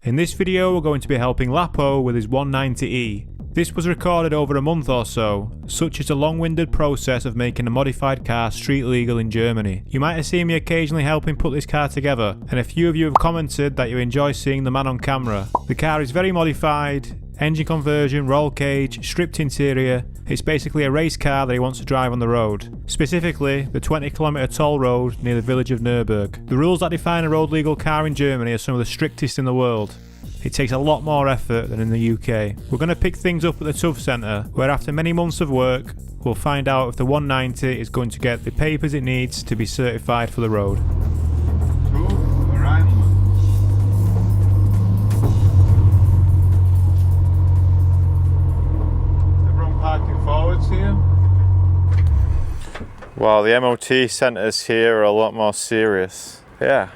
In this video we're going to be helping Lapo with his 190e. This was recorded over a month or so. Such is the long-winded process of making a modified car street legal in Germany. You might have seen me occasionally helping put this car together, and a few of you have commented that you enjoy seeing the man on camera. The car is very modified, engine conversion, roll cage, stripped interior. It's basically a race car that he wants to drive on the road. Specifically, the 20km toll road near the village of Nurburgring. The rules that define a road legal car in Germany are some of the strictest in the world. It takes a lot more effort than in the UK. We're going to pick things up at the TÜV Centre, where after many months of work, we'll find out if the 190 is going to get the papers it needs to be certified for the road. Everyone parking forwards here? Well, the MOT centres here are a lot more serious. Yeah,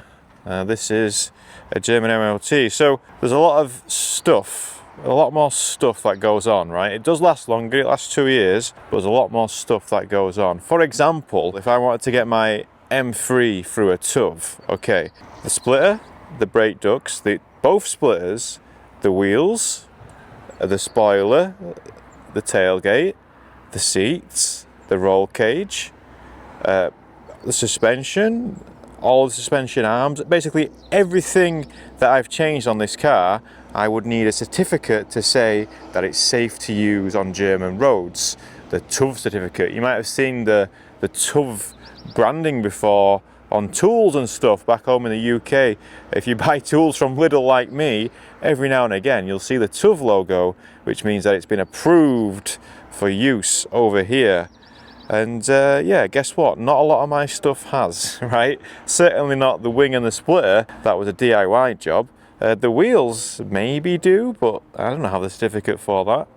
this is a German MOT, so there's a lot of stuff, a lot more stuff that goes on, right? It does last longer, it lasts 2 years, but there's a lot more stuff that goes on. For example, if I wanted to get my M3 through a TÜV, okay, the splitter, the brake ducts, both splitters, the wheels, the spoiler, the tailgate, the seats, the roll cage, the suspension, all the suspension arms, basically everything that I've changed on this car, I would need a certificate to say that it's safe to use on German roads. The TÜV certificate. You might have seen the TÜV branding before on tools and stuff back home in the UK. If you buy tools from Lidl like me, every now and again you'll see the TÜV logo, which means that it's been approved for use over here. And yeah, guess what? Not a lot of my stuff has, right? Certainly not the wing and the splitter. That was a DIY job. The wheels maybe do, but I don't have the certificate for that.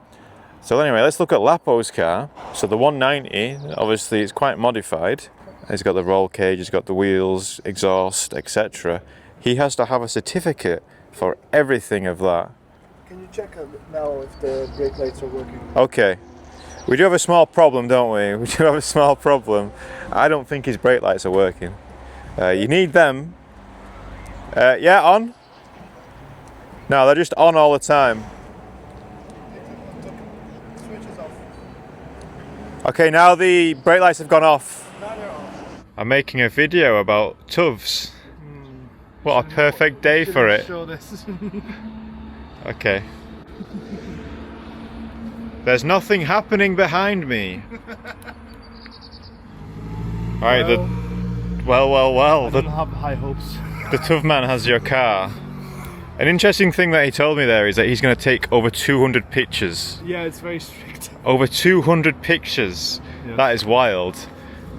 So anyway, let's look at Lapo's car. So the 190, obviously it's quite modified. He's got the roll cage, he's got the wheels, exhaust, etc. He has to have a certificate for everything of that. Can you check now if the brake lights are working? Okay. We do have a small problem, don't we? We do have a small problem. I don't think his brake lights are working. You need them. Yeah, on? No, they're just on all the time. Switch is off. Okay, now the brake lights have gone off. Now they're off. I'm making a video about TÜVs. What a perfect day for it. Show this. Okay. There's nothing happening behind me. Alright, well. I don't have high hopes. The TÜV man has your car. An interesting thing that he told me there is that he's going to take over 200 pictures. Yeah, it's very strict. Over 200 pictures. Yeah. That is wild.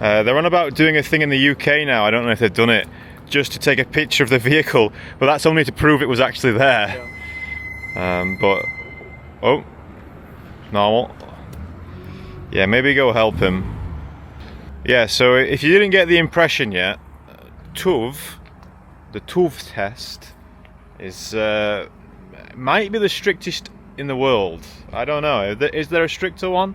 They're on about doing a thing in the UK now. I don't know if they've done it just to take a picture of the vehicle, but that's only to prove it was actually there. Yeah. Oh. Normal. Yeah, maybe go help him. Yeah, so if you didn't get the impression yet, TÜV, the TÜV test, is might be the strictest in the world. I don't know. Is there a stricter one?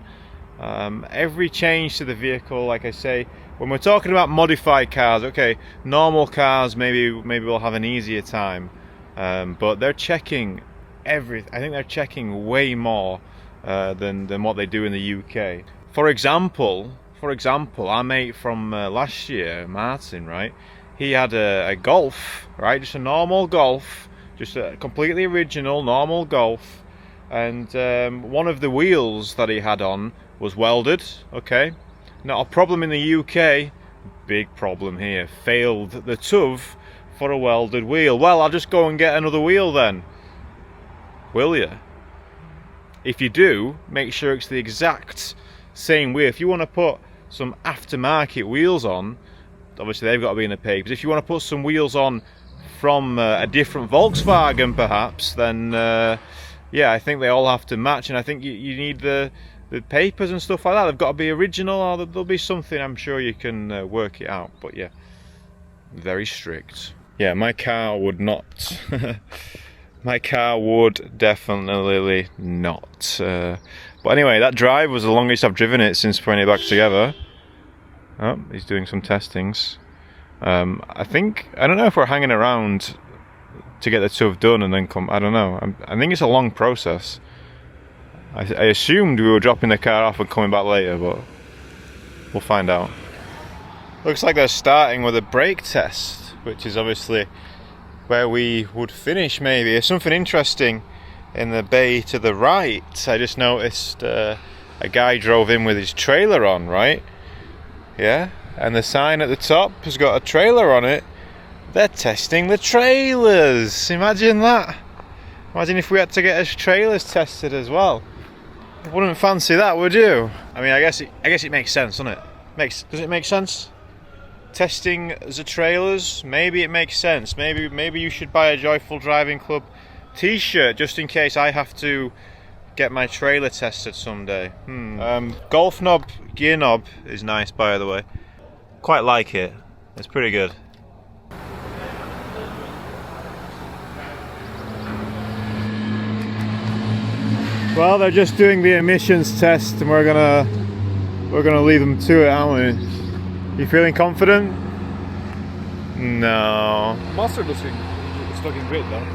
Every change to the vehicle, like I say, when we're talking about modified cars, okay, normal cars maybe we'll have an easier time, but they're checking everything. I think they're checking way more than what they do in the UK. For example, our mate from last year, Martin, right? He had a Golf, right? Just a normal Golf, just a completely original normal Golf, and one of the wheels that he had on was welded. Okay, not a problem in the UK. Big problem here. Failed the TÜV for a welded wheel. Well, I'll just go and get another wheel then. Will you? If you do, make sure it's the exact same wheel. If you want to put some aftermarket wheels on, obviously they've got to be in the papers. If you want to put some wheels on from a different Volkswagen perhaps, then yeah, I think they all have to match, and I think you need the papers and stuff like that. They've got to be original, or there'll be something, I'm sure you can work it out. But yeah, very strict. Yeah, my car would not. My car would definitely not. But anyway, that drive was the longest I've driven it since putting it back together. Oh, he's doing some testings. I don't know if we're hanging around to get the TUV done and then come. I don't know. I think it's a long process. I assumed we were dropping the car off and coming back later, but we'll find out. Looks like they're starting with a brake test, which is obviously where we would finish maybe. There's something interesting in the bay to the right. I just noticed a guy drove in with his trailer on, right? Yeah, and the sign at the top has got a trailer on it. They're testing the trailers. Imagine that. Imagine if we had to get our trailers tested as well. Wouldn't fancy that, would you? I mean, I guess it makes sense, doesn't it? Does it make sense? Testing the trailers, maybe it makes sense. Maybe you should buy a Joyful Driving Club t-shirt just in case I have to get my trailer tested someday. Golf knob, gear knob is nice, by the way. Quite like it. It's pretty good. Well, they're just doing the emissions test, and we're gonna leave them to it, aren't we? You feeling confident? No. Monster it's looking great though.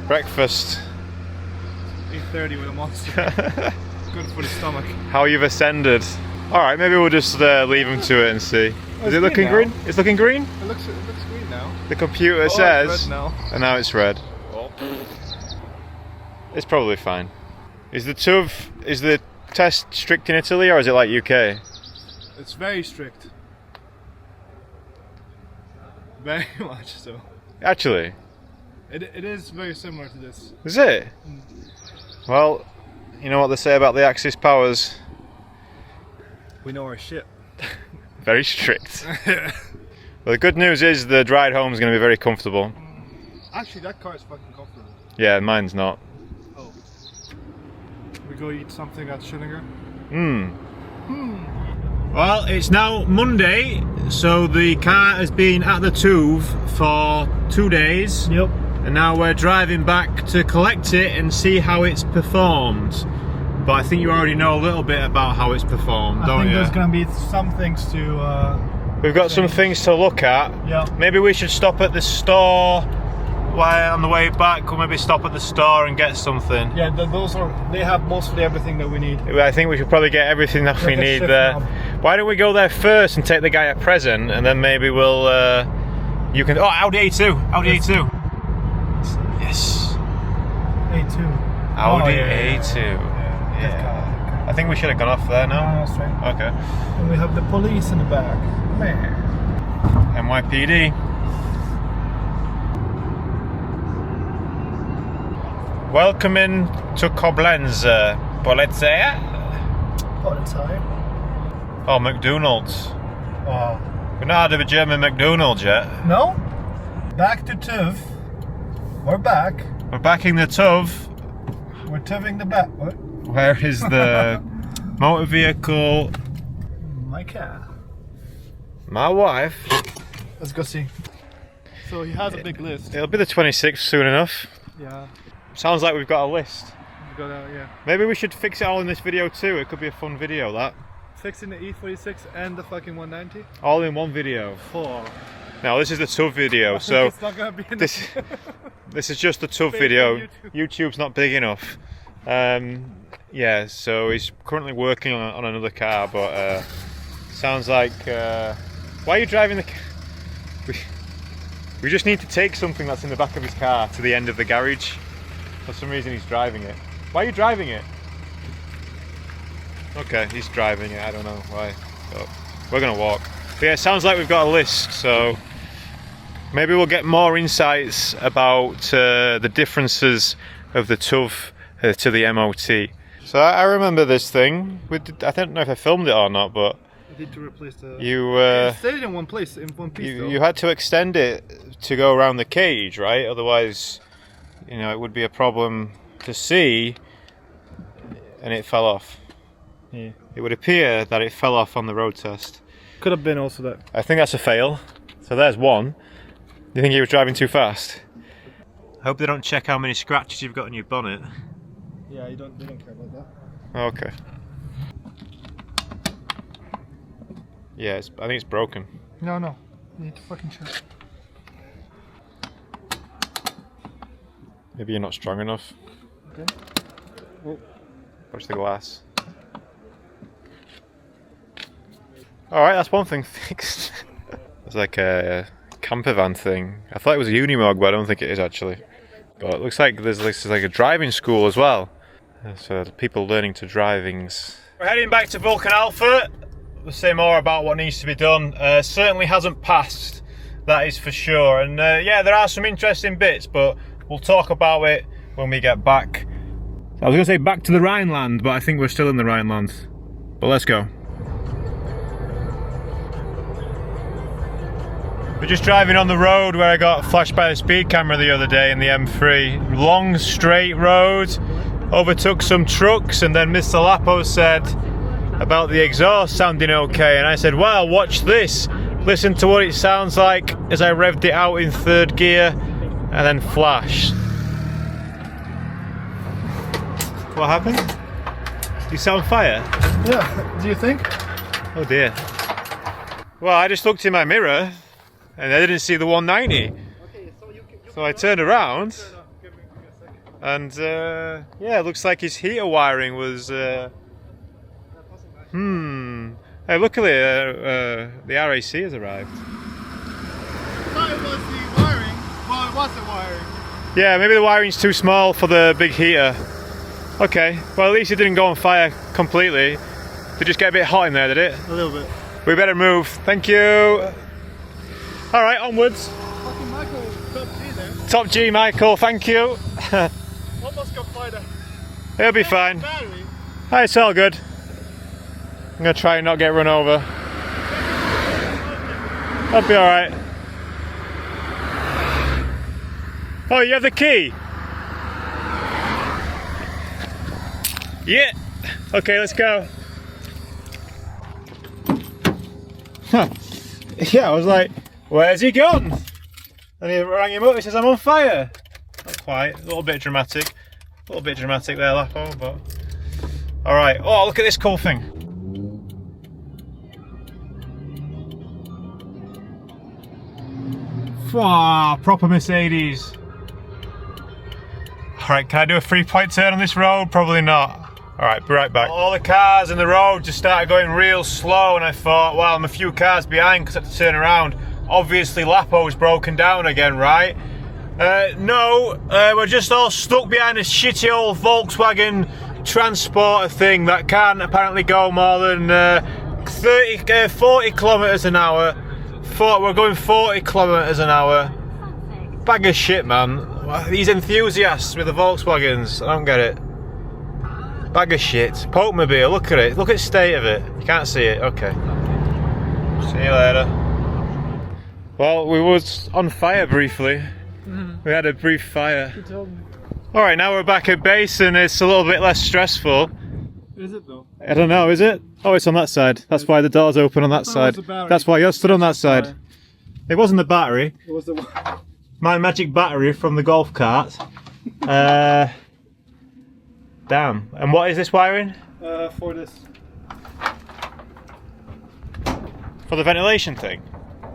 Breakfast. 8:30 with a monster. Good for the stomach. How you've ascended. Alright, maybe we'll just leave them to it and see. Is it looking green? It's looking green? It looks green now. The computer says. It's red now. And now it's red. Oh. It's probably fine. Is the test strict in Italy or is it like UK? It's very strict. Very much so. Actually? It is very similar to this. Is it? Well, you know what they say about the Axis powers? We know our shit. Very strict. Well, the good news is the ride home is going to be very comfortable. Actually, that car is fucking comfortable. Yeah, mine's not. Oh. We go eat something at Schillinger? Well, it's now Monday, so the car has been at the TUV for 2 days. Yep. And now we're driving back to collect it and see how it's performed. But I think you already know a little bit about how it's performed, don't you? I think there's going to be some things to... We've got some things to look at. Yeah. Maybe we should stop at the store while on the way back, or maybe stop at the store and get something. Yeah, they have mostly everything that we need. I think we should probably get everything that we need there. Why don't we go there first and take the guy a present, and then maybe we'll... you can... Oh, Audi A2! Audi A2! Yes! A2. Audi yeah. A2. Yeah. I think we should have gone off there now. That's right. Okay. And we have the police in the back. Man. NYPD. Welcome in to Koblenz, Polizei. Oh, McDonald's. Oh. We've not had a German McDonald's yet. No? Back to TUV. We're back. We're backing the TUV. We're TUVing the back. What? Where is the motor vehicle? My car. My wife. Let's go see. So he has a big list. It'll be the 26th soon enough. Yeah. Sounds like we've got a list. We got yeah. Maybe we should fix it all in this video too. It could be a fun video, that. Fixing the E46 and the fucking 190? All in one video. Oh. Now this is the TUV video, so it's not gonna be this is just the TUV video. YouTube's not big enough. Yeah, so he's currently working on another car, but sounds like... why are you driving the car? We just need to take something that's in the back of his car to the end of the garage. For some reason he's driving it. Why are you driving it? Okay, he's driving it, I don't know why. But we're gonna walk. But yeah, it sounds like we've got a list, so maybe we'll get more insights about the differences of the TUV to the MOT. So I remember this thing. I don't know if I filmed it or not, but I need to replace the... you stayed in one place, in one piece though. You had to extend it to go around the cage, right? Otherwise, you know, it would be a problem to see, and it fell off. Yeah. It would appear that it fell off on the road test. Could have been also that. I think that's a fail. So there's one. Do you think he was driving too fast? I hope they don't check how many scratches you've got on your bonnet. Yeah, they don't care about that. Okay. Yeah, I think it's broken. No. You need to fucking check. Maybe you're not strong enough. Okay. Oh. Watch the glass. Alright, that's one thing fixed. It's like a camper van thing. I thought it was a Unimog, but I don't think it is actually. But it looks like there's like a driving school as well. So people learning to drivings. We're heading back to Vulcan Alpha. We'll say more about what needs to be done. Certainly hasn't passed, that is for sure. And yeah, there are some interesting bits, but we'll talk about it when we get back. I was going to say back to the Rhineland, but I think we're still in the Rhineland. But let's go. We're just driving on the road where I got flashed by the speed camera the other day in the M3. Long, straight road. Overtook some trucks, and then Mr. Lapo said about the exhaust sounding okay, and I said, well, watch this. Listen to what it sounds like as I revved it out in third gear and then flashed. What happened? You set on fire? Yeah, do you think? Oh dear. Well, I just looked in my mirror and I didn't see the 190. Okay, So I turned around and yeah, it looks like his heater wiring was Hey, luckily the RAC has arrived. I thought it was the wiring. Well, it was the wiring. Yeah, maybe the wiring's too small for the big heater. Okay, well at least it didn't go on fire completely. Did it just get a bit hot in there, did it? A little bit. We better move. Thank you. Alright, onwards. Fucking Michael, top G there. Top G, Michael, thank you. Almost got fired. It'll be fine. Battery. Hi, it's all good. I'm gonna try and not get run over. That'll be alright. Oh, you have the key? Yeah. Okay, let's go. Yeah, I was like, where's he gone? And he rang him up, he says, I'm on fire. Not quite, a little bit dramatic. A little bit dramatic there, Lapo, but... Alright, oh, look at this cool thing. Wow, proper Mercedes. Alright, can I do a 3-point turn on this road? Probably not. Alright, be right back. All the cars in the road just started going real slow, and I thought, well, I'm a few cars behind because I had to turn around. Obviously, Lapo's broken down again, right? No, we're just all stuck behind a shitty old Volkswagen transporter thing that can't apparently go more than 40 kilometers an hour. We're going 40 kilometers an hour. Bag of shit, man. These enthusiasts with the Volkswagens, I don't get it. Bag of shit. Pokemobile, look at it. Look at the state of it. You can't see it, okay. See you later. Well, we was on fire briefly. We had a brief fire. You told me. Alright, now we're back at base and it's a little bit less stressful. Is it though? I don't know, is it? Oh, it's on that side. That's why the door's open on that side. That's why you're stood on that side. It wasn't the battery. It was the My magic battery from the golf cart. Damn. And what is this wiring? for this. For the ventilation thing?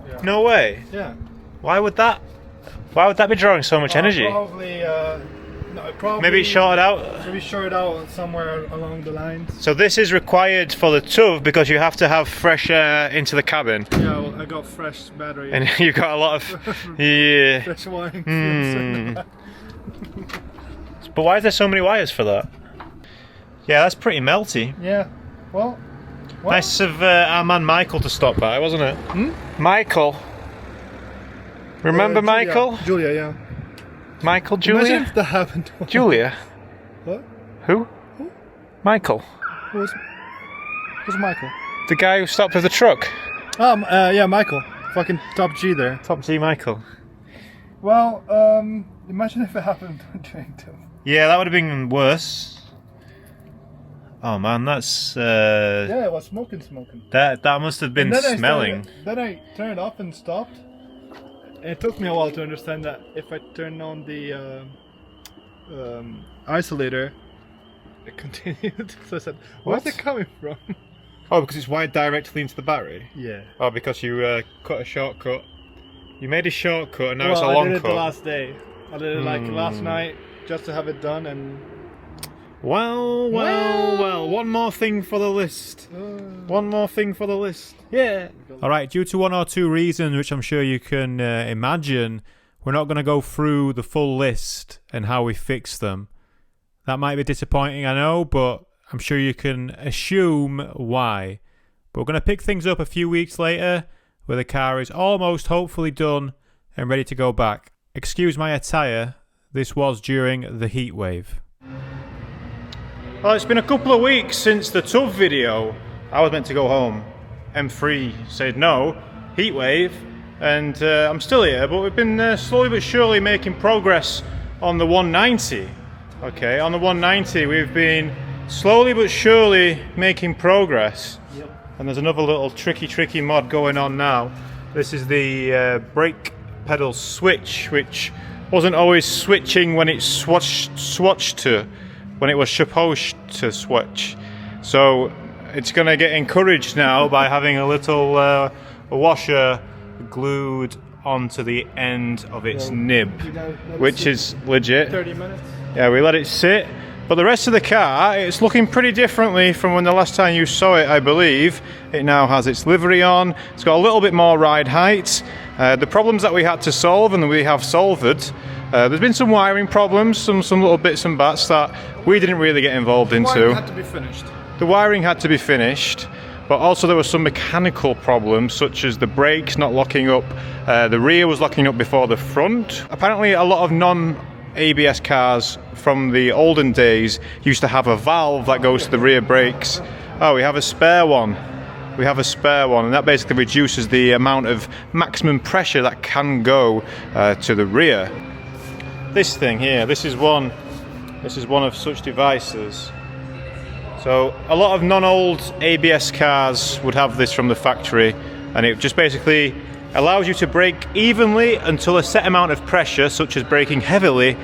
Yeah. No way. Yeah. Why would that be drawing so much energy? Probably, no, probably. Maybe it's shorted out. Maybe shorted out somewhere along the lines. So this is required for the TUV because you have to have fresh air into the cabin. Yeah, well, I got fresh battery. And you've got a lot of yeah. Fresh wiring. But why is there so many wires for that? Yeah, that's pretty melty. Yeah. Well. Nice of our man Michael to stop by, wasn't it? Michael. Remember Michael? Julia, yeah. Michael, Julia? Imagine if that happened to Julia? What? Who? Michael. Who's Michael? The guy who stopped with the truck. Yeah, Michael. Fucking top G there. Top G Michael. Well, imagine if it happened during two. Yeah, that would have been worse. Oh man, that's Yeah, it was smoking. that must have been smelling. Then I turned off and stopped. It took me a while to understand that if I turn on the isolator, it continued. So I said, "Where's it coming from?" Oh, because it's wired directly into the battery? Yeah. Oh, because you cut a shortcut. You made a shortcut and now it's a I long did it cut. the last day. I did it like last night, just to have it done and. Well, one more thing for the list. One more thing for the list. Yeah. Alright, due to one or two reasons, which I'm sure you can imagine, we're not going to go through the full list and how we fix them. That might be disappointing, I know, but I'm sure you can assume why. But we're going to pick things up a few weeks later, where the car is almost hopefully done and ready to go back. Excuse my attire, this was during the heat wave. Well, it's been a couple of weeks since the TUV video. I was meant to go home. M3 said no, heatwave, and I'm still here, but we've been slowly but surely making progress on the 190. Okay, on the 190 we've been slowly but surely making progress. Yep. And there's another little tricky mod going on now. This is the brake pedal switch, which wasn't always switching when it swatched to. When it was supposed to switch. So it's going to get encouraged now by having a little washer glued onto the end of its nib, which is legit. 30 minutes. Yeah, we let it sit. But the rest of the car, it's looking pretty differently from when the last time you saw it, I believe. It now has its livery on. It's got a little bit more ride height. The problems that we had to solve, and we have solved it. There's been some wiring problems, some little bits and bats that we didn't really get involved into. The wiring had to be finished. The wiring had to be finished, but also there were some mechanical problems, such as the brakes not locking up. The rear was locking up before the front. Apparently a lot of non-ABS cars from the olden days used to have a valve that goes to the rear brakes. Oh, we have a spare one. We have a spare one, and that basically reduces the amount of maximum pressure that can go to the rear. This thing here, this is one of such devices. So a lot of non-old ABS cars would have this from the factory, and it just basically allows you to brake evenly until a set amount of pressure, such as braking heavily.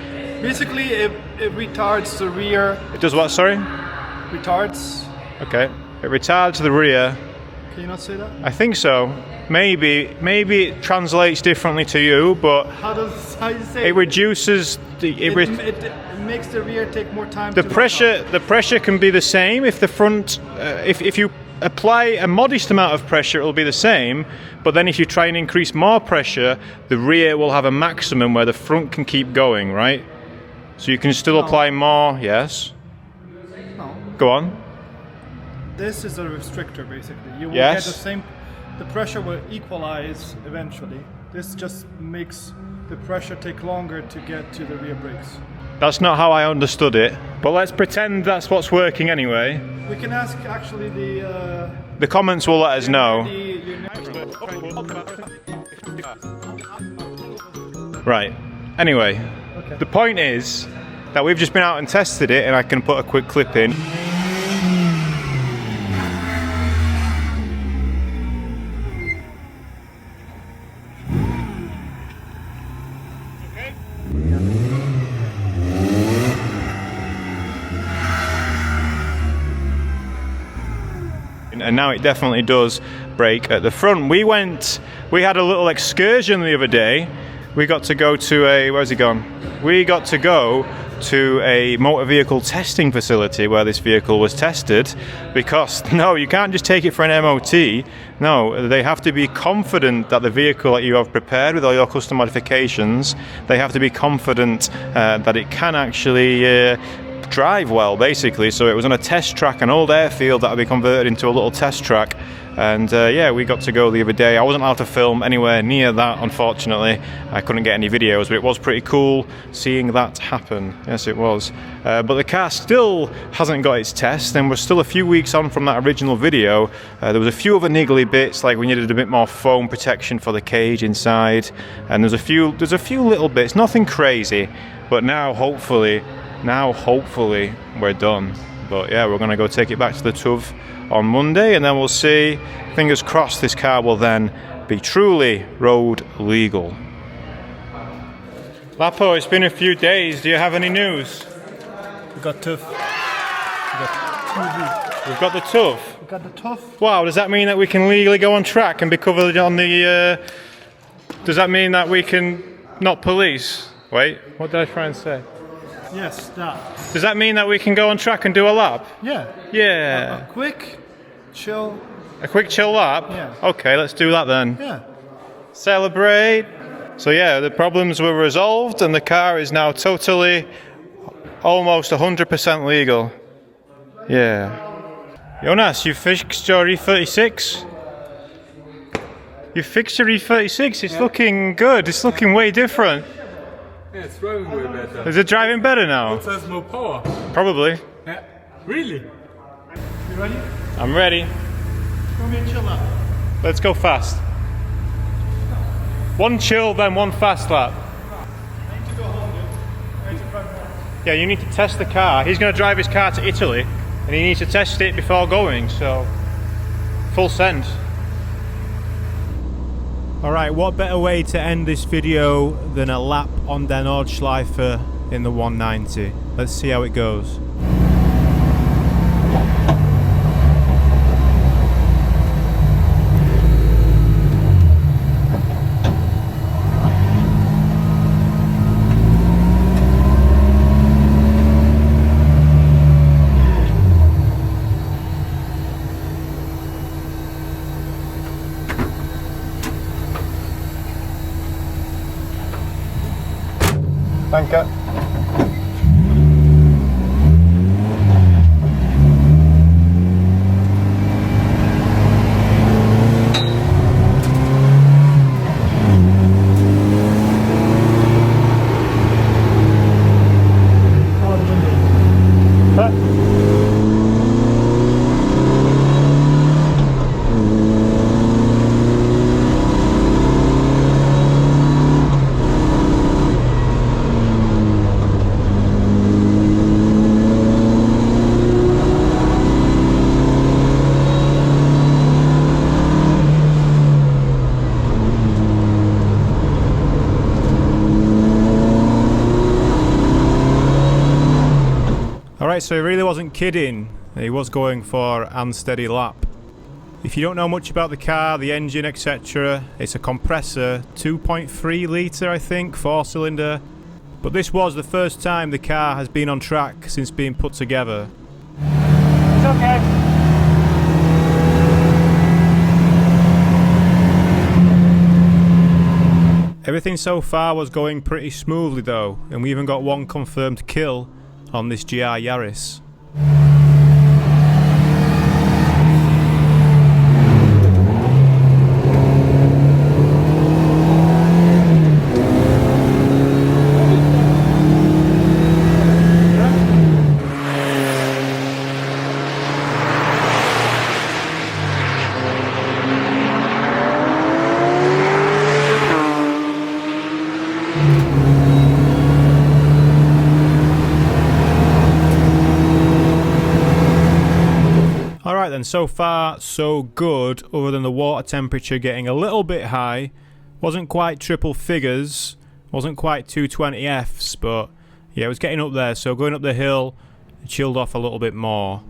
Basically, it retards the rear. It does what, sorry? Retards. Okay. It retards the rear. Can you not say that? I think so. Maybe it translates differently to you, but How do you say it reduces the it makes the rear take more time. the pressure. The pressure can be the same if the front. If you apply a modest amount of pressure, it will be the same. But then if you try and increase more pressure, the rear will have a maximum where the front can keep going, right? So you can still apply more. Yes. No. Go on. This is a restrictor, basically. You will Yes. get the same. The pressure will equalize eventually. This just makes the pressure take longer to get to the rear brakes. That's not how I understood it. But let's pretend that's what's working anyway. We can ask actually the. The comments will let us know. Right. Anyway, Okay. the point is that we've just been out and tested it, and I can put a quick clip in. And now it definitely does brake at the front. We had a little excursion the other day. We got to go to where's he gone? We got to go to a motor vehicle testing facility where this vehicle was tested, because no, you can't just take it for an MOT. No, they have to be confident that the vehicle that you have prepared with all your custom modifications, they have to be confident that it can actually drive well, basically. So it was on a test track, an old airfield that had been converted into a little test track, and yeah, we got to go the other day. I wasn't allowed to film anywhere near that, unfortunately. I couldn't get any videos, but it was pretty cool seeing that happen. Yes, it was. But the car still hasn't got its test, and we're still a few weeks on from that original video. There was a few other niggly bits, like we needed a bit more foam protection for the cage inside, and there's a few little bits, nothing crazy. But now hopefully we're done. But yeah, we're going to go take it back to the TUV on Monday, and then we'll see. Fingers crossed this car will then be truly road legal. Lapo, it's been a few days. Do you have any news? We got TUV. We've got the TUV. We got the TUV. Wow, does that mean that we can legally go on track and be covered on the... Does that mean that we can not police? Wait, what did I try and say? Yes, that. Does that mean that we can go on track and do a lap? Yeah. Yeah. A quick, chill. A quick chill lap? Yeah. Okay, let's do that then. Yeah. Celebrate. So yeah, the problems were resolved and the car is now totally, almost 100% legal. Yeah. Jonas, you fixed your E36? You fixed your E36? It's looking good. It's looking way different. Yeah, it's driving way better. Is it driving better now? It has more power. Probably. Yeah. Really? You ready? I'm ready. Go me a chill lap. Let's go fast. One chill, then one fast lap. I need to go home, dude. I need to drive home. Yeah, you need to test the car. He's going to drive his car to Italy, and he needs to test it before going, so full send. Alright, what better way to end this video than a lap on Den Nordschleife in the 190. Let's see how it goes. Danke. Alright, so he really wasn't kidding. He was going for unsteady lap. If you don't know much about the car, the engine, etc., it's a compressor, 2.3 litre I think, 4-cylinder. But this was the first time the car has been on track since being put together. It's okay. Everything so far was going pretty smoothly though, and we even got one confirmed kill on this GR Yaris. Alright then, so far so good, other than the water temperature getting a little bit high. Wasn't quite triple figures, wasn't quite 220 Fs, but yeah, it was getting up there, so going up the hill, it chilled off a little bit more.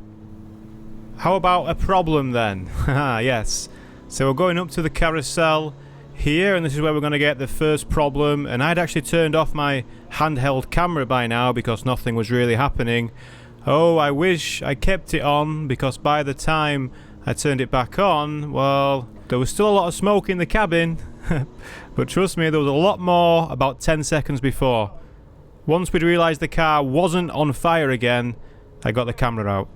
How about a problem then? Haha, yes. So we're going up to the carousel here, and this is where we're going to get the first problem, and I'd actually turned off my handheld camera by now because nothing was really happening. Oh, I wish I kept it on, because by the time I turned it back on, well, there was still a lot of smoke in the cabin. But trust me, there was a lot more about 10 seconds before. Once we'd realised the car wasn't on fire again, I got the camera out.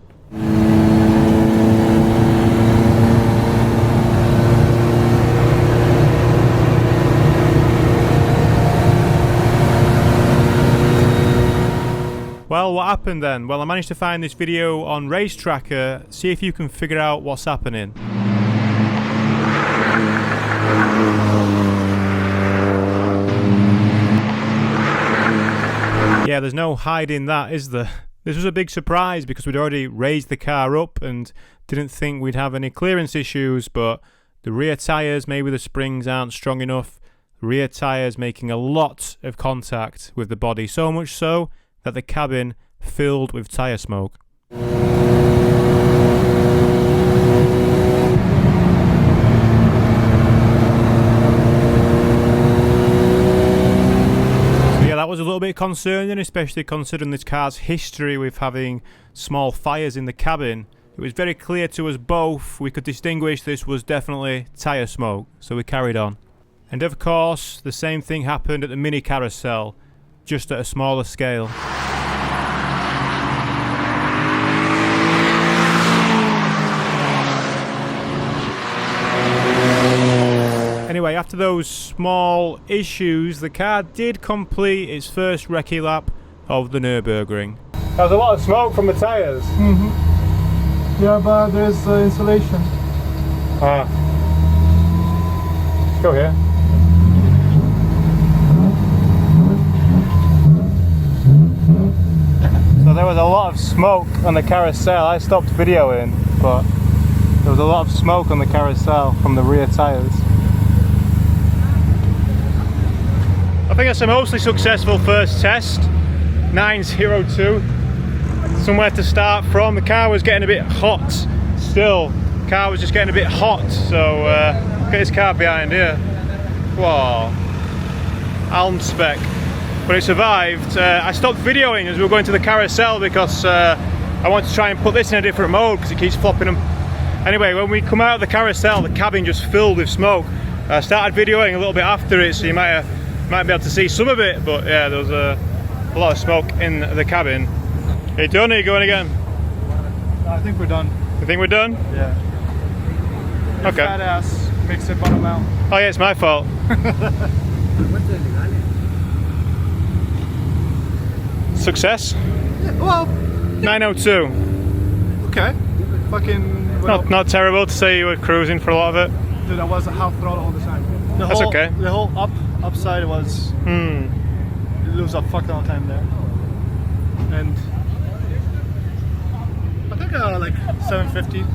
Well, what happened then? Well, I managed to find this video on Race Tracker. See if you can figure out what's happening. Yeah, there's no hiding that, is there? This was a big surprise because we'd already raised the car up and didn't think we'd have any clearance issues, but the rear tyres, maybe the springs aren't strong enough. Rear tyres making a lot of contact with the body, so much so that the cabin filled with tyre smoke. So yeah, that was a little bit concerning, especially considering this car's history with having small fires in the cabin. It was very clear to us both, we could distinguish this was definitely tyre smoke, so we carried on. And of course, the same thing happened at the mini carousel, just at a smaller scale. Anyway, after those small issues, the car did complete its first recce lap of the Nurburgring. There was a lot of smoke from the tyres. Yeah, but there's insulation. Ah. Let's go here. So there was a lot of smoke on the carousel. I stopped videoing, but there was a lot of smoke on the carousel from the rear tyres. I think it's a mostly successful first test. 902. Somewhere to start from. The car was getting a bit hot still. The car was just getting a bit hot, so look at this car behind here. Whoa. Alm spec. But it survived. I stopped videoing as we were going to the carousel because I wanted to try and put this in a different mode because it keeps flopping them. Anyway, when we come out of the carousel, the cabin just filled with smoke. I started videoing a little bit after it, so you might be able to see some of it, but yeah, there was a lot of smoke in the cabin. Are you done? Or are you going again? I think we're done. You think we're done? Yeah. Your Okay. fat ass makes it bottom out. Oh yeah, it's my fault. Success? Yeah, well, 902. okay. Fucking... Well, Not terrible to say you were cruising for a lot of it. dude, I was a half throttle all the time. That's okay. The whole upside was... You lose a fuck ton of time there. And... I think like 750.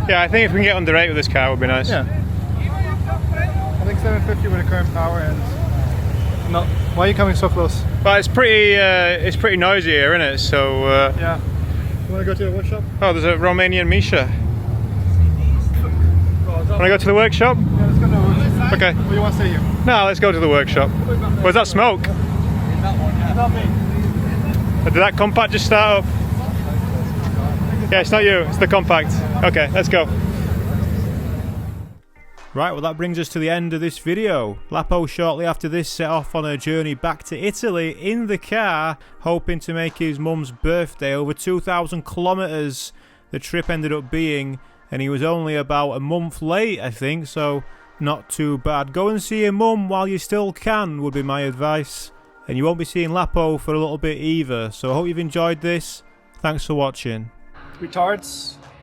Yeah, I think if we can get under 8 with this car, it would be nice. Yeah. I think 750 with the current power and... No, why are you coming so close? But it's pretty noisy here, isn't it? So Yeah. You want to go to the workshop? oh, there's a Romanian Misha. Want to go to the workshop? Yeah, let's go to the workshop. Okay. Or you want to stay here? No, let's go to the workshop. Was that smoke? Not me. Did that compact just start up? Yeah, it's not you, it's the compact. Okay, let's go. Right, well that brings us to the end of this video. Lapo shortly after this set off on a journey back to Italy in the car, hoping to make his mum's birthday. Over 2,000 kilometres the trip ended up being, and he was only about a month late, I think, so not too bad. Go and see your mum while you still can, would be my advice. And you won't be seeing Lapo for a little bit either, so I hope you've enjoyed this. Thanks for watching. Retards.